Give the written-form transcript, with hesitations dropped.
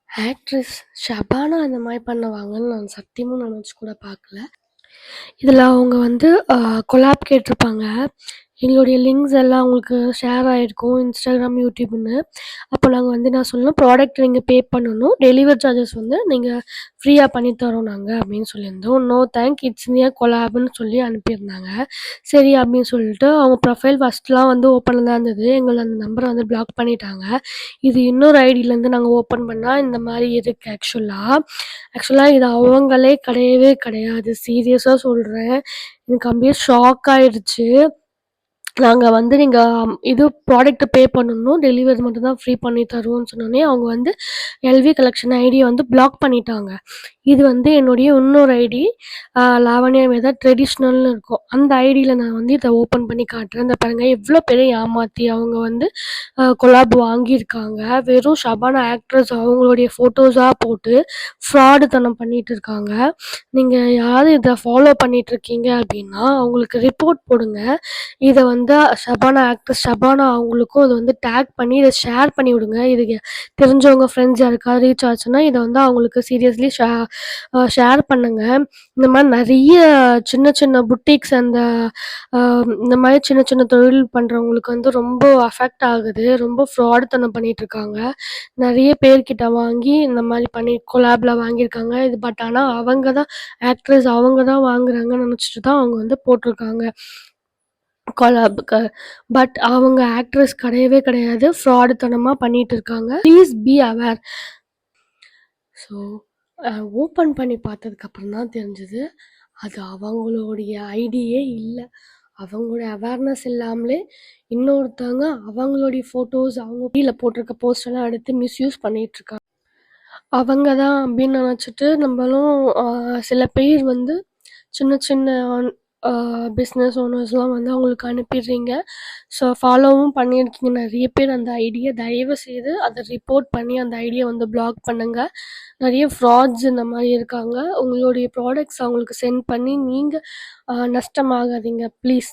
Actress Shabana அந்த மாரி பண்ணுவாங்கன்னு நான் சத்தியமா நெனச்சு கூட பார்க்கல. இதில அவங்க வந்து கொலாப் கேட்டிருப்பாங்க. எங்களுடைய லிங்க்ஸ் எல்லாம் உங்களுக்கு ஷேர் ஆயிருக்கும். Instagram, YouTubeன்னு. அப்போ நாங்க வந்து நான் சொன்னோம், "ப்ராடக்ட் நீங்க பே பண்ணணும். டெலிவரி சார்ஜஸ் வந்து நீங்க ஃப்ரீயா பண்ணி தரோம் நாங்க" அப்படின்னு சொல்லியிருந்தோம். "நோ தேங்க் இட்ஸ் நியர் கொலாப்ன்னு" சொல்லி அனுப்பியிருந்தாங்க. சரி அப்படின்னு சொல்லிட்டு அவங்க ப்ரொஃபைல் ஃபர்ஸ்ட்லாம் வந்து ஓப்பன்ல தான் இருந்தது. எங்கள அந்த நம்பர வந்து பிளாக் பண்ணிட்டாங்க. இது இன்னொரு ஐடியிலேருந்து நாங்க ஓப்பன் பண்ணா இந்த மாரி இருக்கு ஆக்சுவலா. ஆக்சுவலா இது அவங்களே கிடையவே கிடையாது. சீரியஸா சொல்றேன். எனக்கு அப்படியே ஷாக் ஆயிடுச்சு. நாங்க வந்து நீங்க இது ப்ராடக்ட் பே பண்ணணும். டெலிவரி மட்டும் தான் ஃப்ரீ பண்ணி தருவோம்ன்னு சொன்னோனே, அவங்க வந்து எல்வி கலெக்ஷன் ஐடிய வந்து பிளாக் பண்ணிட்டாங்க. இது வந்து என்னுடைய இன்னொரு ஐடி லாவண்யா வேதா ட்ரெடிஷ்னல்னு இருக்கும். அந்த ஐடியில நான் வந்து இத ஓப்பன் பண்ணி காட்டுறேன். இந்த பாருங்க எவ்ளோ பேர ஏமாத்தி அவங்க வந்து கொலாப் வாங்கியிருக்காங்க. வெறும் ஷபானா ஆக்ட்ரஸ் அவங்களுடைய ஃபோட்டோஸா போட்டு ஃப்ராடுத்தனம் பண்ணிட்டு இருக்காங்க. நீங்க யாராவது இத ஃபாலோ பண்ணிட்டுருக்கீங்க அப்டின்னா, அவங்களுக்கு ரிப்போர்ட் போடுங்க. இத வந்து ஷபானா ஆக்ட்ரஸ் ஷபானா அவங்களுக்கும் இத வந்து டேக் பண்ணி இத ஷேர் பண்ணி விடுங்க. இது தெரிஞ்சவங்க ஃப்ரெண்ட்ஸ் யாருக்காவது ரீச் ஆச்சுன்னா, இத வந்து அவங்களுக்கு சீரியஸ்லி ஷேர் பண்ணுங்க. இந்த மாரி நெறைய சின்ன சின்ன புட்டீக்ஸ் அந்த அ இந்த மாரி சின்ன சின்ன தொழில் பண்றவங்களுக்கு வந்து ரொம்ப அஃபெக்ட் ஆகுது. ரொம்ப ஃப்ராடுத்தனம் பண்ணிட்டுருக்காங்க. நெறைய பேர்கிட்ட வாங்கி இந்த மாரி பண்ணி கொலாப்ல வாங்கியிருக்காங்க. ஆனா அவங்க தான் ஆக்ட்ரஸ் அவங்க தான் வாங்குறாங்கன்னு நெனச்சுட்டு தான் அவங்க வந்து போட்டிருக்காங்க. கொலாப்க்கு. பட் அவங்க ஆக்ட்ரஸ் கிடையவே கிடையாது. ஃப்ராடுத்தனமா பண்ணிட்டு இருக்காங்க. Please be aware. So open பண்ணி பார்த்ததுக்கப்புறம் தான் தெரிஞ்சது, அது அவங்களுடைய ஐடியே இல்ல. அவங்களுடைய அவேர்னஸ் இல்லாமலே இன்னொருத்தவங்க அவங்களுடைய ஃபோட்டோஸ் அவங்க கீழ போட்டிருக்க போஸ்டெல்லாம் எடுத்து மிஸ்யூஸ் பண்ணிட்டுருக்காங்க. அவங்க தான் அப்படின்னு நெனச்சுட்டு நம்மளும் சில பேர் வந்து சின்ன சின்ன அ பிஸ்னஸ் ஓனர்ஸ்லாம் வந்து அவங்களுக்கு அனுப்பிடுறீங்க. ஸோ ஃபாலோவும் பண்ணியிருக்கீங்க நெறைய பேர் அந்த ஐடிய. தயவுசெய்து அத ரிப்போர்ட் பண்ணி அந்த ஐடிய வந்து பிளாக் பண்ணுங்க. நெறைய ஃப்ராட்ஸ் இந்த மாரி இருக்காங்க. உங்களுடைய ப்ராடக்ட்ஸ் அவங்களுக்கு சென்ட் பண்ணி நீங்க நஷ்டமாகாதீங்க ப்ளீஸ்.